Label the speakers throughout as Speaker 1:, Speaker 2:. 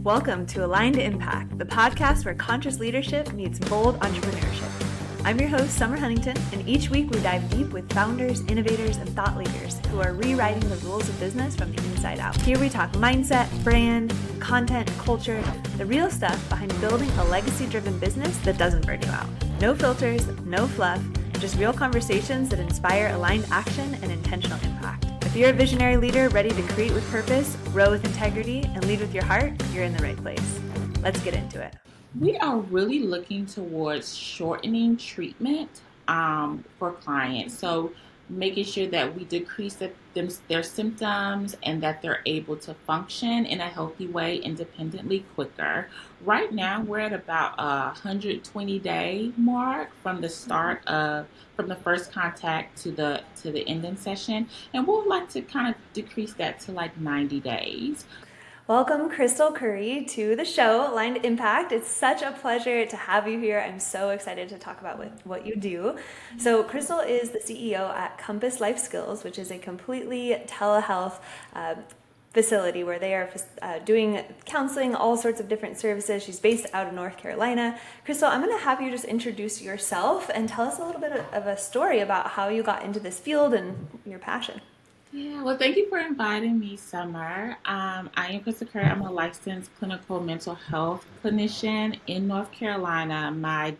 Speaker 1: Welcome to Aligned Impact, the podcast where conscious leadership meets bold entrepreneurship. I'm your host, Summer Huntington, and each week we dive deep with founders, innovators, and thought leaders who are rewriting the rules of business from the inside out. Here we talk mindset, brand, content, culture, the real stuff behind building a legacy-driven business that doesn't burn you out. No filters, no fluff, just real conversations that inspire aligned action and intentional impact. If you're a visionary leader ready to create with purpose, grow with integrity, and lead with your heart, you're in the right place. Let's get into it.
Speaker 2: We are really looking towards shortening treatment for clients. So making sure that we decrease their symptoms and that they're able to function in a healthy way independently quicker. Right now, we're at about a 120-day mark from the start from the first contact to the ending session, and we'd like to kind of decrease that to like 90 days.
Speaker 1: Welcome, Currie, to the show, Aligned Impact. It's such a pleasure to have you here. I'm so excited to talk about what you do. So Crystal is the CEO at Compass Life Skills, which is a completely telehealth facility where they are doing counseling, all sorts of different services. She's based out of North Carolina. Crystal, I'm going to have you just introduce yourself and tell us a little bit of a story about how you got into this field and your passion.
Speaker 2: Yeah, well, thank you for inviting me, Summer. I am Crystal Currie. I'm a licensed clinical mental health clinician in North Carolina. My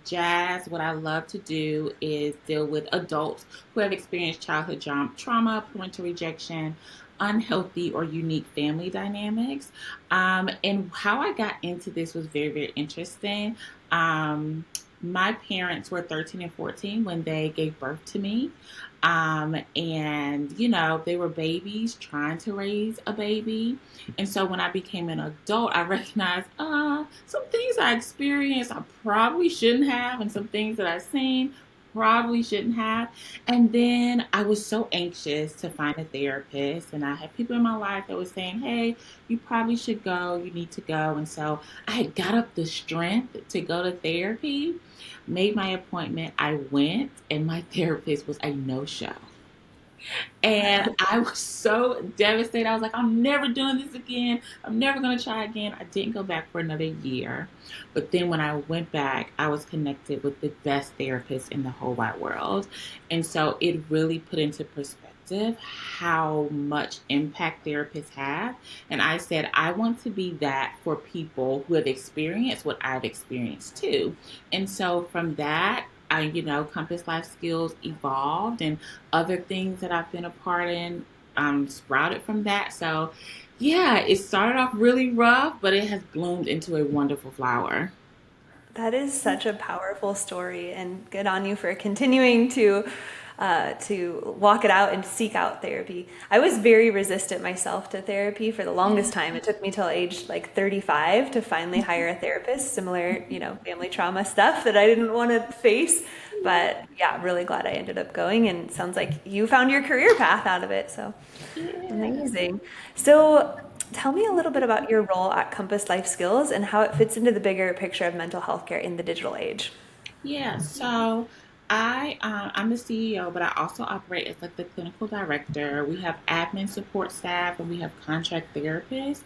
Speaker 2: what I love to do is deal with adults who have experienced childhood trauma, parental rejection, unhealthy or unique family dynamics. And how I got into this was very, very interesting. My parents were 13 and 14 when they gave birth to me. And, they were babies trying to raise a baby. And so when I became an adult, I recognized some things I experienced I probably shouldn't have, and some things that I've seen probably shouldn't have. And then I was so anxious to find a therapist, and I had people in my life that were saying, hey, you probably should go, you need to go. And so I had got up the strength to go to therapy, made my appointment, I went, and my therapist was a no-show. And I was so devastated. I was like, I'm never doing this again. I'm never going to try again. I didn't go back for another year. But then when I went back, I was connected with the best therapist in the whole wide world. And so it really put into perspective how much impact therapists have. And I said, I want to be that for people who have experienced what I've experienced too. And so from that, Compass Life Skills evolved, and other things that I've been a part in sprouted from that. So, yeah, it started off really rough, but it has bloomed into a wonderful flower.
Speaker 1: That is such a powerful story, and good on you for continuing to walk it out and seek out therapy. I was very resistant myself to therapy for the longest time. It took me till age 35 to finally hire a therapist, similar, family trauma stuff that I didn't want to face. But yeah, really glad I ended up going, and it sounds like you found your career path out of it. So amazing. So tell me a little bit about your role at Compass Life Skills and how it fits into the bigger picture of mental health care in the digital age.
Speaker 2: Yeah, so I'm the CEO, but I also operate as the clinical director. We have admin support staff, and we have contract therapists.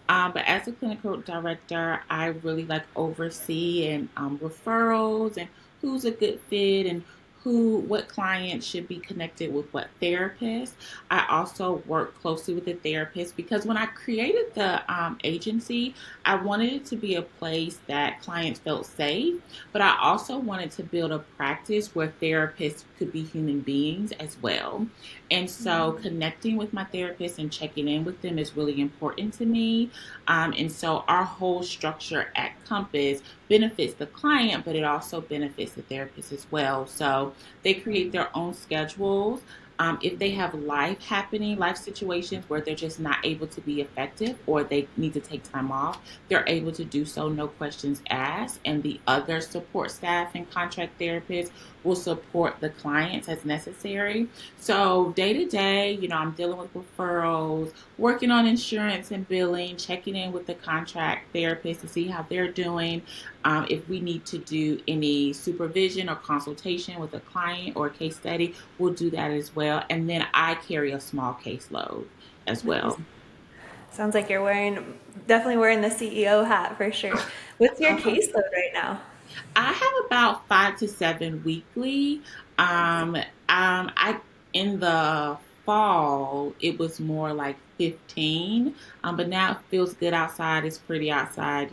Speaker 2: But as a clinical director, I really oversee and referrals and who's a good fit and what clients should be connected with what therapist. I also work closely with the therapist because when I created the agency, I wanted it to be a place that clients felt safe, but I also wanted to build a practice where therapists could be human beings as well. And so connecting with my therapist and checking in with them is really important to me. And so our whole structure at Compass benefits the client, but it also benefits the therapist as well. So they create their own schedules. If they have life situations where they're just not able to be effective or they need to take time off, they're able to do so, no questions asked. And the other support staff and contract therapists will support the clients as necessary. So day to day, I'm dealing with referrals, working on insurance and billing, checking in with the contract therapist to see how they're doing. If we need to do any supervision or consultation with a client or a case study, we'll do that as well. And then I carry a small caseload as well.
Speaker 1: Sounds like you're definitely wearing the CEO hat for sure. What's your caseload right now?
Speaker 2: I have about 5 to 7 weekly. I in the fall it was more like 15. But now it feels good outside. It's pretty outside.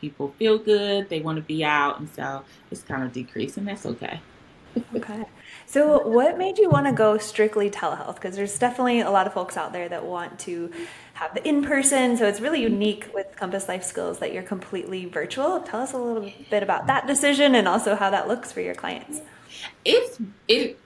Speaker 2: People feel good. They want to be out, and so it's kind of decreasing. That's okay.
Speaker 1: Okay. So, what made you want to go strictly telehealth? Because there's definitely a lot of folks out there that want to have the in-person. So, it's really unique with Compass Life Skills that you're completely virtual. Tell us a little bit about that decision and also how that looks for your clients.
Speaker 2: It's it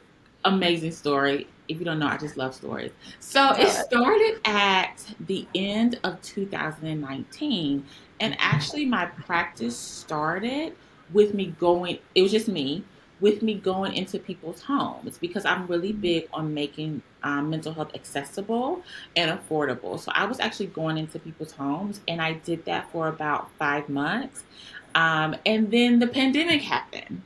Speaker 2: amazing story. If you don't know, I just love stories. So it
Speaker 1: Tell us.
Speaker 2: started at the end of 2019, and actually my practice started with me going. It was just me with me going into people's homes because I'm really big on making mental health accessible and affordable. So I was actually going into people's homes, and I did that for about 5 months, and then the pandemic happened.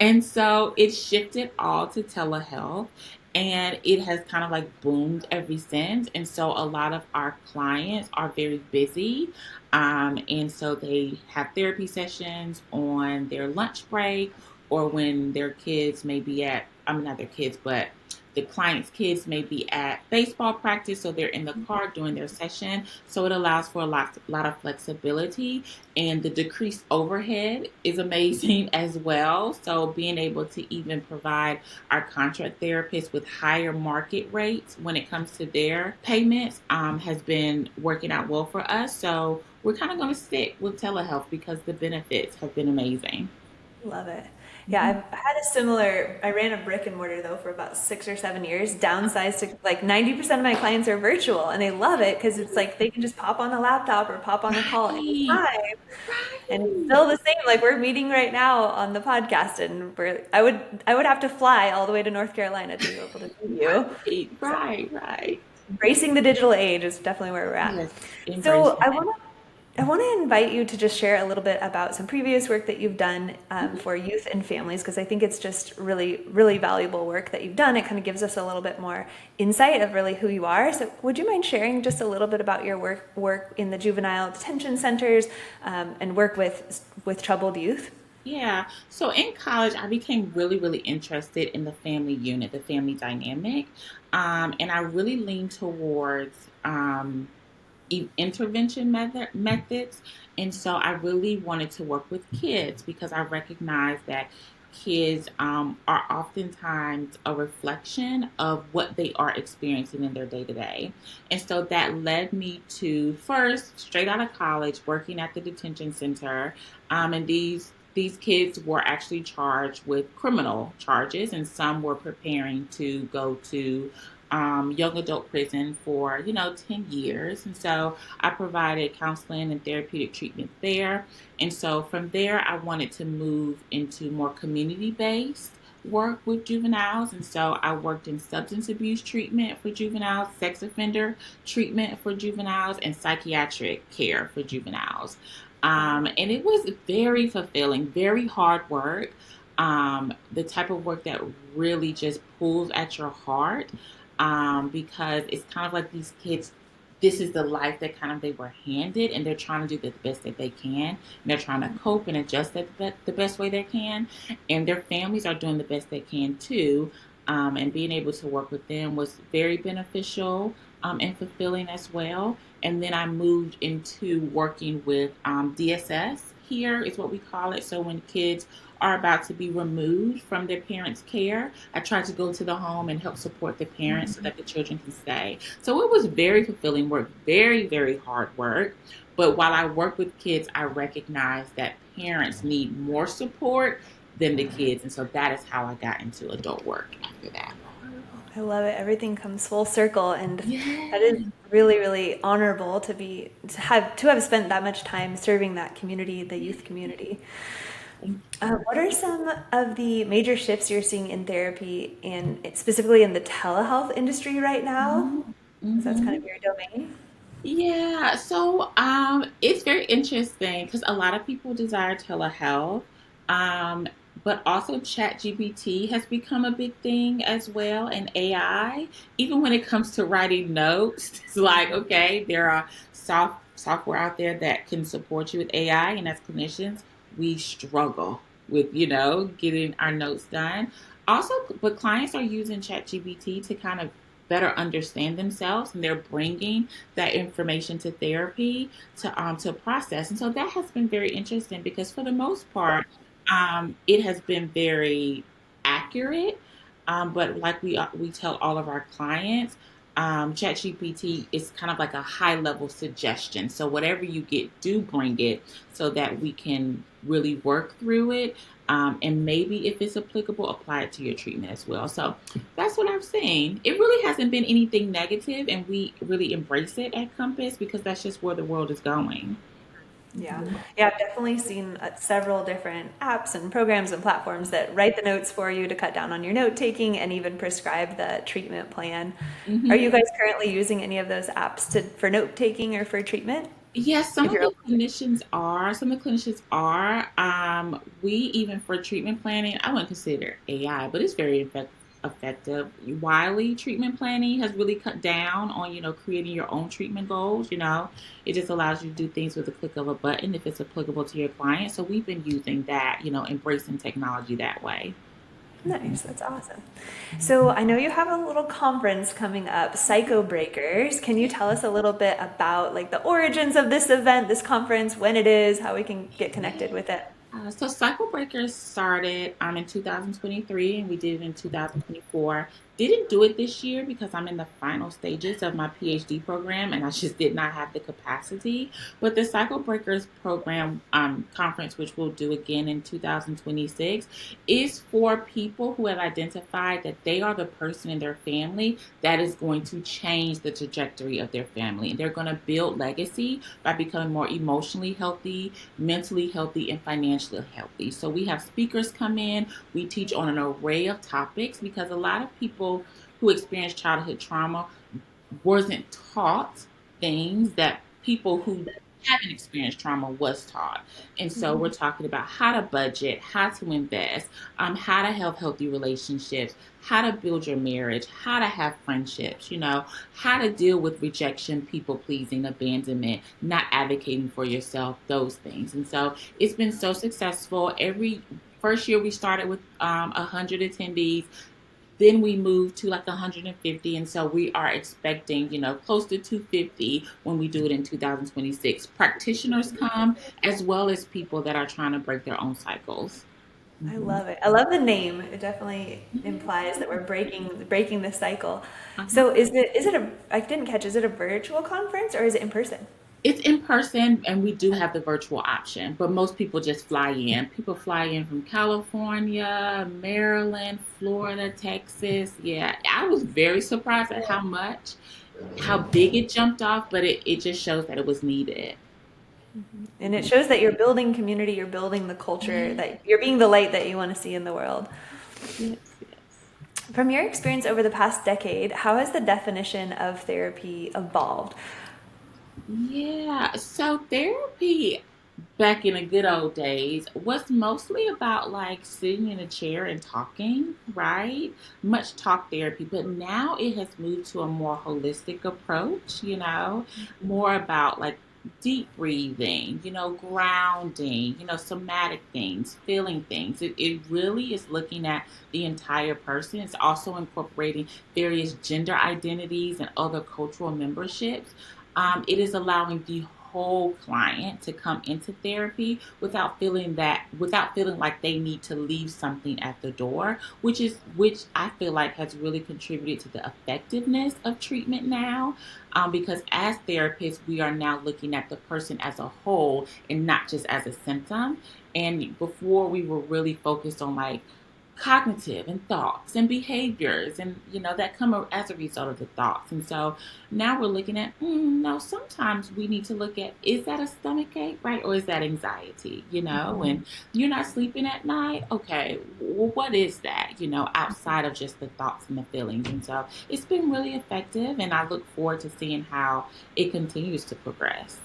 Speaker 2: And so it shifted all to telehealth, and it has kind of like boomed ever since. And so a lot of our clients are very busy. And so they have therapy sessions on their lunch break or when their kids may be I mean, not their kids, but the client's kids may be at baseball practice, so they're in the car doing their session. So it allows for a lot of flexibility, and the decreased overhead is amazing as well. So being able to even provide our contract therapists with higher market rates when it comes to their payments has been working out well for us. So we're kind of going to stick with telehealth because the benefits have been amazing.
Speaker 1: Love it. Yeah, I've had a similar, I ran a brick and mortar though for about 6 or 7 years, downsized to like 90% of my clients are virtual and they love it because it's like they can just pop on the laptop or pop on the call
Speaker 2: Right,
Speaker 1: anytime. And it's
Speaker 2: right,
Speaker 1: still the same. Like we're meeting right now on the podcast and I would have to fly all the way to North Carolina to be able to meet you.
Speaker 2: right,
Speaker 1: So
Speaker 2: right, right.
Speaker 1: embracing the digital age is definitely where we're at.
Speaker 2: Yes,
Speaker 1: So
Speaker 2: embracing it.
Speaker 1: I want to invite you to just share a little bit about some previous work that you've done for youth and families, because I think it's just really, really valuable work that you've done. It kind of gives us a little bit more insight of really who you are. So, would you mind sharing just a little bit about your work in the juvenile detention centers and work with troubled youth?
Speaker 2: Yeah. So in college, I became really, really interested in the family unit, the family dynamic. And I really leaned towards intervention methods. And so I really wanted to work with kids because I recognize that kids are oftentimes a reflection of what they are experiencing in their day to day. And so that led me to first, straight out of college, working at the detention center. And these kids were actually charged with criminal charges, and some were preparing to go to young adult prison for 10 years. And so I provided counseling and therapeutic treatment there. And so from there I wanted to move into more community based work with juveniles. And so I worked in substance abuse treatment for juveniles, sex offender treatment for juveniles, and psychiatric care for juveniles. And it was very fulfilling, very hard work, the type of work that really just pulls at your heart, because it's kind of like these kids. This is the life that kind of they were handed, and they're trying to do the best that they can. And they're trying to cope and adjust the best way they can, and their families are doing the best they can too. And being able to work with them was very beneficial and fulfilling as well. And then I moved into working with DSS. Here is what we call it. So when kids are about to be removed from their parents' care, I try to go to the home and help support the parents so that the children can stay. So it was very fulfilling work, very, very hard work. But while I work with kids, I recognize that parents need more support than the kids. And so that is how I got into adult work after that.
Speaker 1: I love it. Everything comes full circle, and that is
Speaker 2: Yeah.
Speaker 1: really, really honorable to have spent that much time serving that community, the youth community. What are some of the major shifts you're seeing in therapy and specifically in the telehealth industry right now? Because that's kind
Speaker 2: Mm-hmm.
Speaker 1: of your domain.
Speaker 2: Yeah, so it's very interesting because a lot of people desire telehealth, um, but also ChatGPT has become a big thing as well, and AI. Even when it comes to writing notes, it's like, okay, there are software out there that can support you with AI, and as clinicians, we struggle with getting our notes done. Also, but clients are using ChatGPT to kind of better understand themselves, and they're bringing that information to therapy to process. And so that has been very interesting because for the most part, it has been very accurate. But like we tell all of our clients, ChatGPT is kind of like a high level suggestion. So whatever you get, do bring it so that we can really work through it. And maybe if it's applicable, apply it to your treatment as well. So that's what I'm saying. It really hasn't been anything negative, and we really embrace it at Compass because that's just where the world is going.
Speaker 1: Yeah.
Speaker 2: Mhm.
Speaker 1: Yeah, I've definitely seen several different apps and programs and platforms that write the notes for you to cut down on your note taking and even prescribe the treatment plan. Are you
Speaker 2: Mhm.
Speaker 1: guys currently using any of those apps for note taking or for treatment?
Speaker 2: Yes,
Speaker 1: If you're open to it.
Speaker 2: some of the clinicians are. We even for treatment planning, I wouldn't consider AI, but it's very effective. Wiley treatment planning has really cut down on, creating your own treatment goals. It just allows you to do things with a click of a button if it's applicable to your client. So we've been using that, embracing technology that way.
Speaker 1: Nice, that's awesome. So I know you have a little conference coming up, Psycho Breakers. Can you tell us a little bit about like the origins of this event, this conference, when it is, how we can get connected with it?
Speaker 2: So Cycle Breakers started in 2023 and we did it in 2024. Didn't do it this year because I'm in the final stages of my PhD program and I just did not have the capacity. But the Cycle Breakers program conference, which we'll do again in 2026, is for people who have identified that they are the person in their family that is going to change the trajectory of their family. And they're going to build legacy by becoming more emotionally healthy, mentally healthy, and financially healthy. So we have speakers come in. We teach on an array of topics because a lot of people who experience childhood trauma wasn't taught things that people who haven't experienced trauma was taught. And so we're talking about how to budget, how to invest, how to have healthy relationships, how to build your marriage, how to have friendships, how to deal with rejection, people pleasing, abandonment, not advocating for yourself, those things. And so it's been so successful. Every first year we started with 100 attendees, then we moved to like 150, and so we are expecting, close to 250 when we do it in 2026. Practitioners come as well as people that are trying to break their own cycles.
Speaker 1: I
Speaker 2: Mhm.
Speaker 1: love it. I love the name. It definitely
Speaker 2: Yeah.
Speaker 1: implies that we're breaking the cycle.
Speaker 2: Uh-huh.
Speaker 1: So is it a I didn't catch, is it a virtual conference or is it in person?
Speaker 2: It's in person, and we do have the virtual option, but most people just fly in. People fly in from California, Maryland, Florida, Texas. Yeah, I was very surprised at how big it jumped off, but it just shows that it was needed.
Speaker 1: And it shows that you're building community, you're building the culture,
Speaker 2: Yeah.
Speaker 1: that you're being the light that you want to see in the world.
Speaker 2: Yes, yes.
Speaker 1: From your experience over the past decade, how has the definition of therapy evolved?
Speaker 2: Yeah. So therapy back in the good old days was mostly about like sitting in a chair and talking, right? Much talk therapy, but now it has moved to a more holistic approach, more about like deep breathing, grounding, somatic things, feeling things. It really is looking at the entire person. It's also incorporating various gender identities and other cultural memberships. It is allowing the whole client to come into therapy without feeling like they need to leave something at the door, which I feel like has really contributed to the effectiveness of treatment now. Because as therapists, we are now looking at the person as a whole and not just as a symptom. And before we were really focused on like cognitive and thoughts and behaviors and that come as a result of the thoughts. And so now we're looking at, no, sometimes we need to look at, is that a stomach ache, right? Or is that anxiety, when you're not sleeping at night? Okay, well, what is that, outside of just the thoughts and the feelings? And so it's been really effective, and I look forward to seeing how it continues to progress.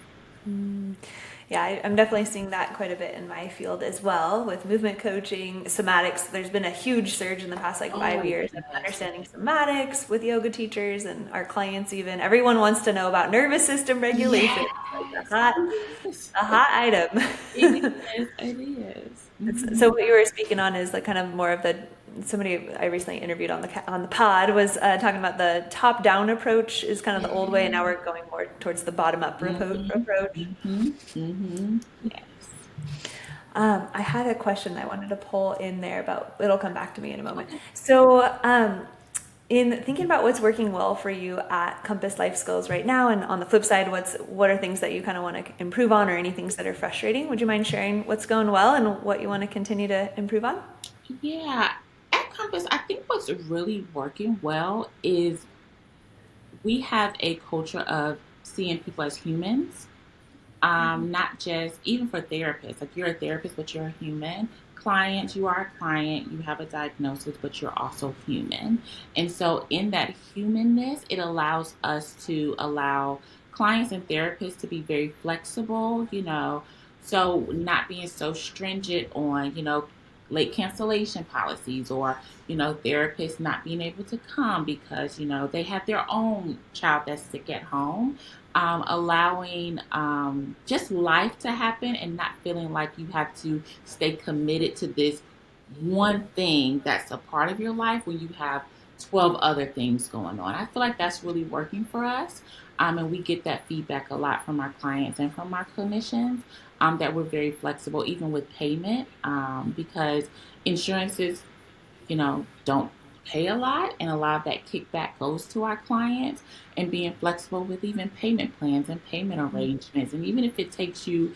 Speaker 1: Yeah, I'm definitely seeing that quite a bit in my field as well with movement coaching, somatics. There's been a huge surge in the past like
Speaker 2: Oh
Speaker 1: 5 years of
Speaker 2: yes.
Speaker 1: understanding somatics with yoga teachers and our clients even. Everyone wants to know about nervous system regulation. It's like
Speaker 2: Yes, it is.
Speaker 1: a hot item.
Speaker 2: It is. It is.
Speaker 1: So what you were speaking on is like kind of more of the somebody I recently interviewed on on the pod was talking about the top down approach is kind of the old way, and now we're going more towards the bottom up
Speaker 2: Mm-hmm.
Speaker 1: approach.
Speaker 2: Mm-hmm. Mm-hmm. Yes.
Speaker 1: I had a question I wanted to pull in there, but it'll come back to me in a moment.
Speaker 2: Okay.
Speaker 1: So, in thinking about what's working well for you at Compass Life Skills right now, and on the flip side, what are things that you kind of want to improve on, or any things that are frustrating? Would you mind sharing what's going well and what you want to continue to improve on?
Speaker 2: Yeah. At Compass, I think what's really working well is we have a culture of seeing people as humans, not just even for therapists. Like you're a therapist, but you're a human. Clients, you are a client, you have a diagnosis, but you're also human. And so, in that humanness, it allows us to allow clients and therapists to be very flexible, so not being so stringent on, late cancellation policies or, therapists not being able to come because, they have their own child that's sick at home, allowing just life to happen and not feeling like you have to stay committed to this one thing that's a part of your life when you have 12 other things going on. I feel like that's really working for us. And we get that feedback a lot from our clients and from our clinicians, that we're very flexible, even with payment, because insurances, don't pay a lot, and a lot of that kickback goes to our clients, and being flexible with even payment plans and payment arrangements. And even if it takes you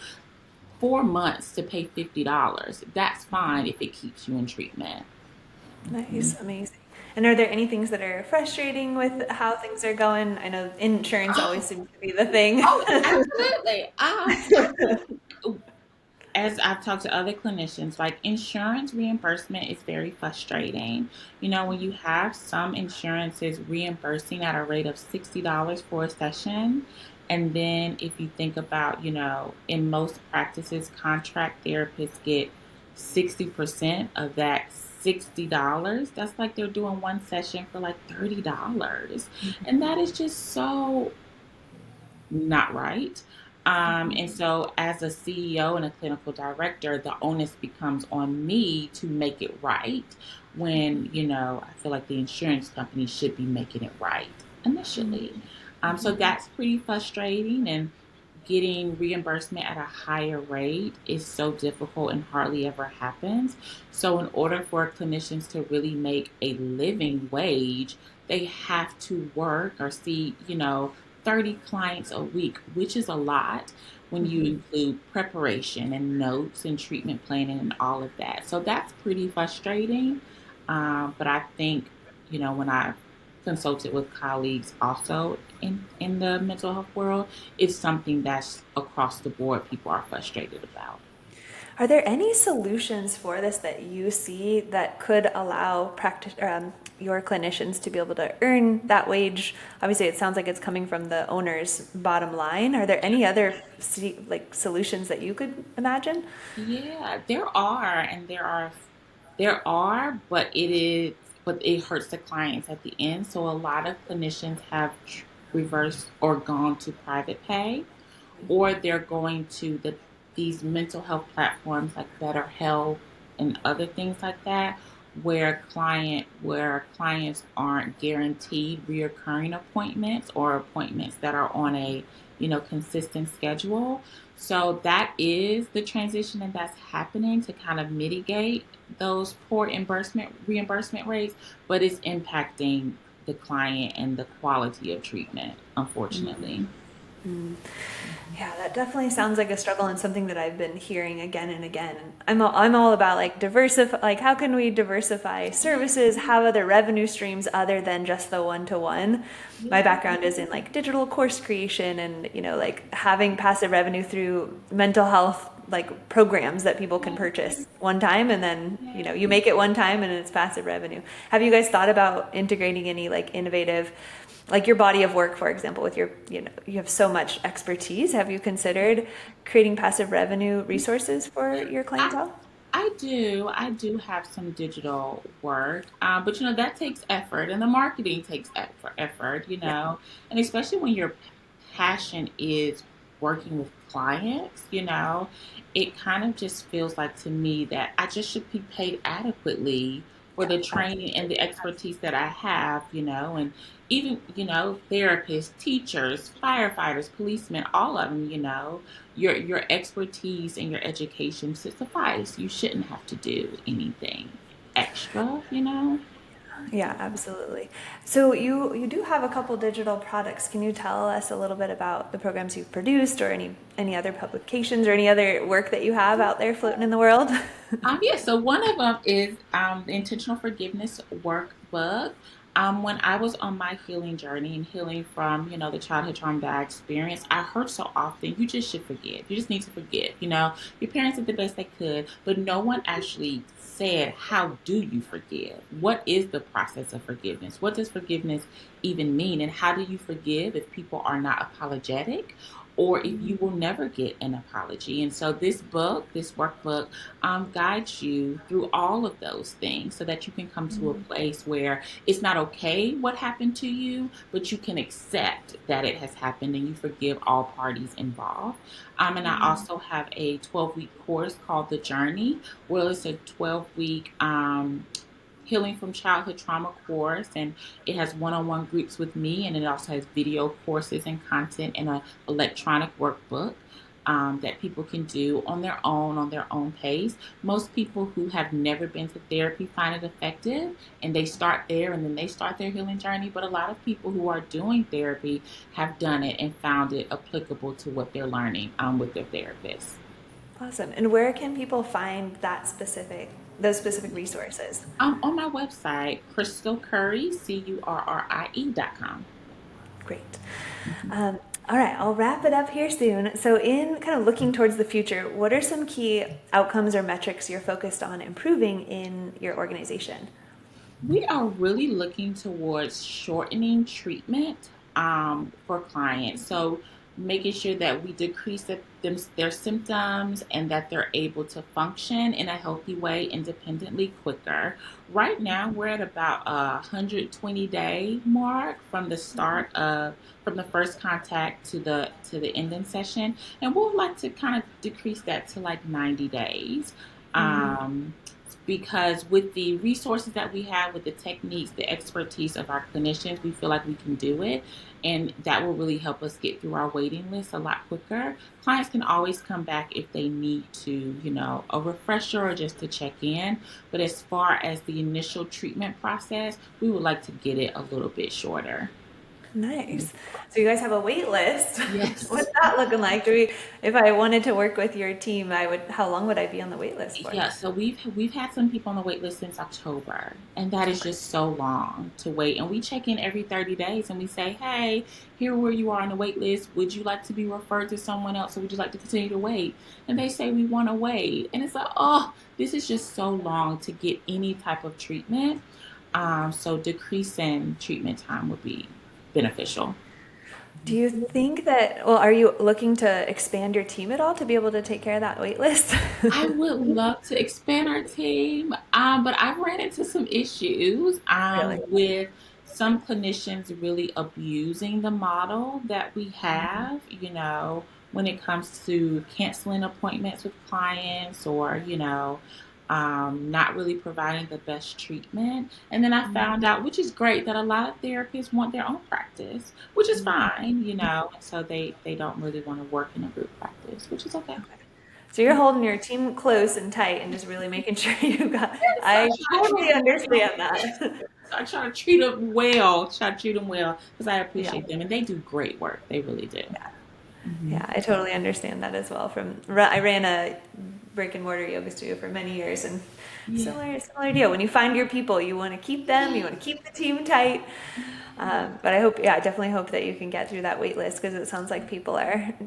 Speaker 2: 4 months to pay $50, that's fine if it keeps you in treatment.
Speaker 1: Nice, amazing. And are there any things that are frustrating with how things are going? I know insurance always
Speaker 2: Oh,
Speaker 1: seems to be the thing.
Speaker 2: oh, absolutely. I think as I've talked to other clinicians, like insurance reimbursement is very frustrating. When you have some insurances reimbursing at a rate of $60 for a session, and then if you think about, in most practices, contract therapists get 60% of that $60. That's like they're doing one session for like $30. And that is just so not right. And so, as a CEO and a clinical director, the onus becomes on me to make it right when, I feel like the insurance company should be making it right initially. So, that's pretty frustrating. And getting reimbursement at a higher rate is so difficult and hardly ever happens. So, in order for clinicians to really make a living wage, they have to work or see, 30 clients a week, which is a lot when you include preparation and notes and treatment planning and all of that. So, that's pretty frustrating. But I think, when I consulted with colleagues also in the mental health world, it's something that's across the board people are frustrated about.
Speaker 1: Are there any solutions for this that you see that could allow your clinicians to be able to earn that wage? Obviously, it sounds like it's coming from the owner's bottom line. Are there any other solutions that you could imagine?
Speaker 2: Yeah, there are, but it hurts the clients at the end. So a lot of clinicians have reversed or gone to private pay, or they're going to these mental health platforms like BetterHelp and other things like that, where clients aren't guaranteed reoccurring appointments or appointments that are on a consistent schedule. So that is the transition, and that's happening to kind of mitigate those poor reimbursement rates, but it's impacting the client and the quality of treatment, unfortunately.
Speaker 1: Yeah, that definitely sounds like a struggle and something that I've been hearing again and again. And I'm all about like diversify, like how can we diversify services, have other revenue streams other than just the one-to-one. My
Speaker 2: Yeah.
Speaker 1: background is in like digital course creation and like having passive revenue through mental health like programs that people can purchase one time, and then you make it one time and it's passive revenue. Have you guys thought about integrating any like innovative, like your body of work, for example, with your, you have so much expertise. Have you considered creating passive revenue resources for your
Speaker 2: I
Speaker 1: clientele?
Speaker 2: I do have some digital work, but that takes effort, and the marketing takes effort,
Speaker 1: Yeah.
Speaker 2: and especially when your passion is working with clients, it kind of just feels like to me that I just should be paid adequately for the training and the expertise that I have, and even, therapists, teachers, firefighters, policemen, all of them, your expertise and your education should suffice. You shouldn't have to do anything extra.
Speaker 1: Yeah, absolutely. So you do have a couple digital products. Can you tell us a little bit about the programs you've produced, or any other publications, or any other work that you have out there floating in the world?
Speaker 2: Yeah, so one of them is the Intentional Forgiveness Workbook. When I was on my healing journey and healing from, the childhood trauma that I experienced, I heard so often, you just should forgive. You just need to forgive. Your parents did the best they could, but no one actually said, how do you forgive? What is the process of forgiveness? What does forgiveness even mean? And how do you forgive if people are not apologetic? Or if you will never get an apology. And so this workbook, guides you through all of those things so that you can come to a place where it's not okay what happened to you, but you can accept that it has happened and you forgive all parties involved. And I also have a 12-week course called The Journey. Well, it's a 12-week healing from childhood trauma course, and it has one-on-one groups with me, and it also has video courses and content and a electronic workbook that people can do on their own pace. Most people who have never been to therapy find it effective, and they start there, and then they start their healing journey. But a lot of people who are doing therapy have done it and found it applicable to what they're learning with their therapist.
Speaker 1: Awesome. And where can people find those specific resources?
Speaker 2: On my website, Crystal Currie, Currie.com.
Speaker 1: Great.
Speaker 2: Mhm.
Speaker 1: All right, I'll wrap it up here soon. So, in kind of looking towards the future, what are some key outcomes or metrics you're focused on improving in your organization?
Speaker 2: We are really looking towards shortening treatment for clients. So making sure that we decrease their symptoms and that they're able to function in a healthy way independently quicker. Right now, we're at about 120-day mark from from the first contact to the ending session, and we'd like to kind of decrease that to like 90 days. Um, because with the resources that we have, with the techniques, the expertise of our clinicians, we feel like we can do it. And that will really help us get through our waiting list a lot quicker. Clients can always come back if they need to, a refresher or just to check in. But as far as the initial treatment process, we would like to get it a little bit shorter.
Speaker 1: Nice. So you guys have a wait list.
Speaker 2: Yes.
Speaker 1: What's that looking like? If I wanted to work with your team, how long would I be on the wait list for?
Speaker 2: Yeah, so we've had some people on the wait list since October, and that is just so long to wait. And we check in every 30 days and we say, "Hey, here where you are on the wait list. Would you like to be referred to someone else, or would you like to continue to wait?" And they say we want to wait, and it's like, oh, this is just so long to get any type of treatment. So decreasing treatment time would be beneficial.
Speaker 1: Do you think that, well, are you looking to expand your team at all to be able to take care of that wait list?
Speaker 2: I would love to expand our team, but I've ran into some issues
Speaker 1: Really?
Speaker 2: with some clinicians really abusing the model that we have, when it comes to canceling appointments with clients or, not really providing the best treatment. And then I found out, which is great, that a lot of therapists want their own practice, which is fine, so they don't really want to work in a group practice, which is okay.
Speaker 1: So you're holding your team close and tight and just really making sure
Speaker 2: So I
Speaker 1: I
Speaker 2: try to
Speaker 1: totally
Speaker 2: treat them well.
Speaker 1: understand that.
Speaker 2: So I try to treat them well. Try to treat them well because I
Speaker 1: Yeah.
Speaker 2: appreciate them and they do great work. They really do. Hmm.
Speaker 1: Yeah, I totally understand that as well. I ran a brick and mortar yoga studio for many years, and
Speaker 2: Yeah.
Speaker 1: similar deal. When you find your people, you want to keep them, you want to keep the team tight. But I definitely hope that you can get through that wait list, because it sounds like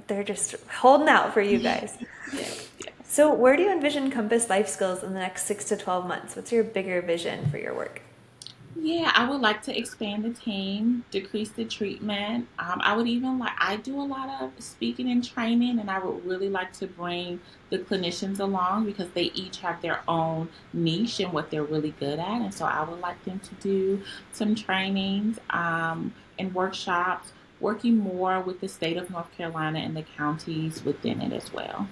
Speaker 1: they're just holding out for you
Speaker 2: Yeah.
Speaker 1: guys.
Speaker 2: Yeah. Yeah.
Speaker 1: So, where do you envision Compass Life Skills in the next 6 to 12 months? What's your bigger vision for your work?
Speaker 2: Yeah, I would like to expand the team, decrease the treatment. I would even like, I do a lot of speaking and training, and I would really like to bring the clinicians along because they each have their own niche and what they're really good at. And so I would like them to do some trainings and workshops, working more with the state of North Carolina and the counties within it as well.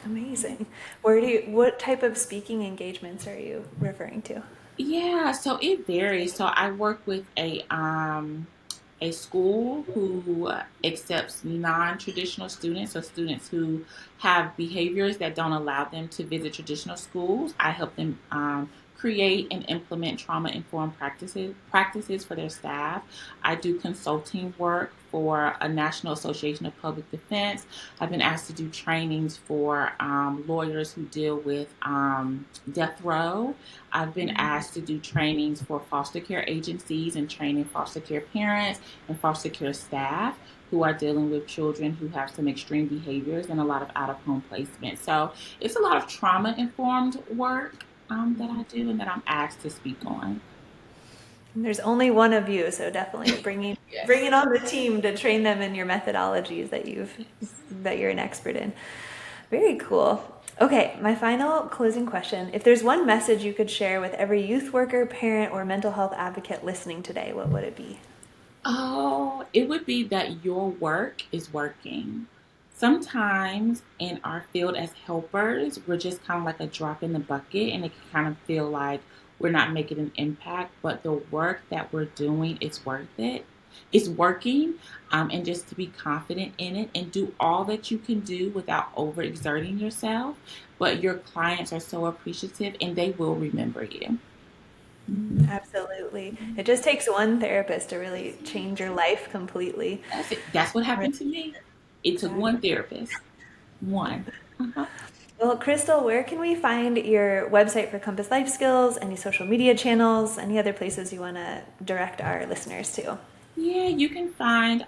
Speaker 1: Amazing. What type of speaking engagements are you referring to?
Speaker 2: Yeah, so it varies. So I work with a school who accepts non-traditional students, so students who have behaviors that don't allow them to visit traditional schools. I help them create and implement trauma-informed practices for their staff. I do consulting work for a National Association of Public Defense. I've been asked to do trainings for lawyers who deal with death row. I've been asked to do trainings for foster care agencies and training foster care parents and foster care staff who are dealing with children who have some extreme behaviors and a lot of out of home placement. So it's a lot of trauma informed work that I do and that I'm asked to speak on.
Speaker 1: And there's only one of you, so definitely
Speaker 2: Yes.
Speaker 1: bringing on the team to train them in your methodologies that you're an expert in. Very cool. Okay, my final closing question. If there's one message you could share with every youth worker, parent, or mental health advocate listening today, what would it be?
Speaker 2: Oh, it would be that your work is working. Sometimes in our field as helpers, we're just kind of like a drop in the bucket, and it can kind of feel like we're not making an impact, but the work that we're doing is worth it. It's working, and just to be confident in it and do all that you can do without overexerting yourself. But your clients are so appreciative and they will remember you.
Speaker 1: Absolutely. It just takes one therapist to really change your life completely.
Speaker 2: That's it. That's what
Speaker 1: Right.
Speaker 2: happened to me. It took one
Speaker 1: Exactly.
Speaker 2: therapist. One. Uh-huh.
Speaker 1: Well, Crystal, where can we find your website for Compass Life Skills, any social media channels, any other places you want to direct our listeners to?
Speaker 2: Yeah, you can find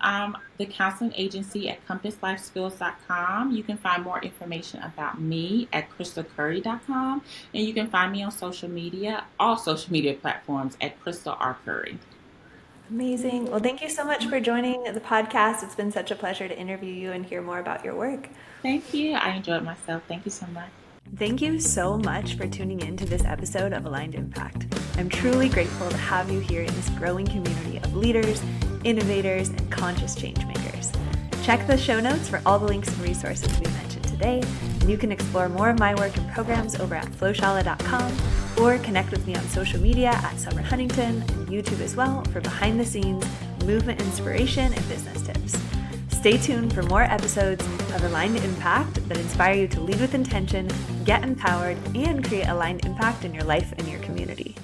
Speaker 2: the counseling agency at compasslifeskills.com. You can find more information about me at crystalcurry.com. And you can find me on social media, all social media platforms at Crystal R. Curry.
Speaker 1: Amazing. Well, thank you so much for joining the podcast. It's been such a pleasure to interview you and hear more about your work.
Speaker 2: Thank you. I enjoyed myself. Thank you so much.
Speaker 1: Thank you so much for tuning in to this episode of Aligned Impact. I'm truly grateful to have you here in this growing community of leaders, innovators, and conscious change makers. Check the show notes for all the links and resources we mentioned today, and you can explore more of my work and programs over at FlowShala.com or connect with me on social media at Summer Huntington and YouTube as well for behind the scenes movement inspiration and business tips. Stay tuned for more episodes of Aligned Impact that inspire you to lead with intention, get empowered, and create aligned impact in your life and your community.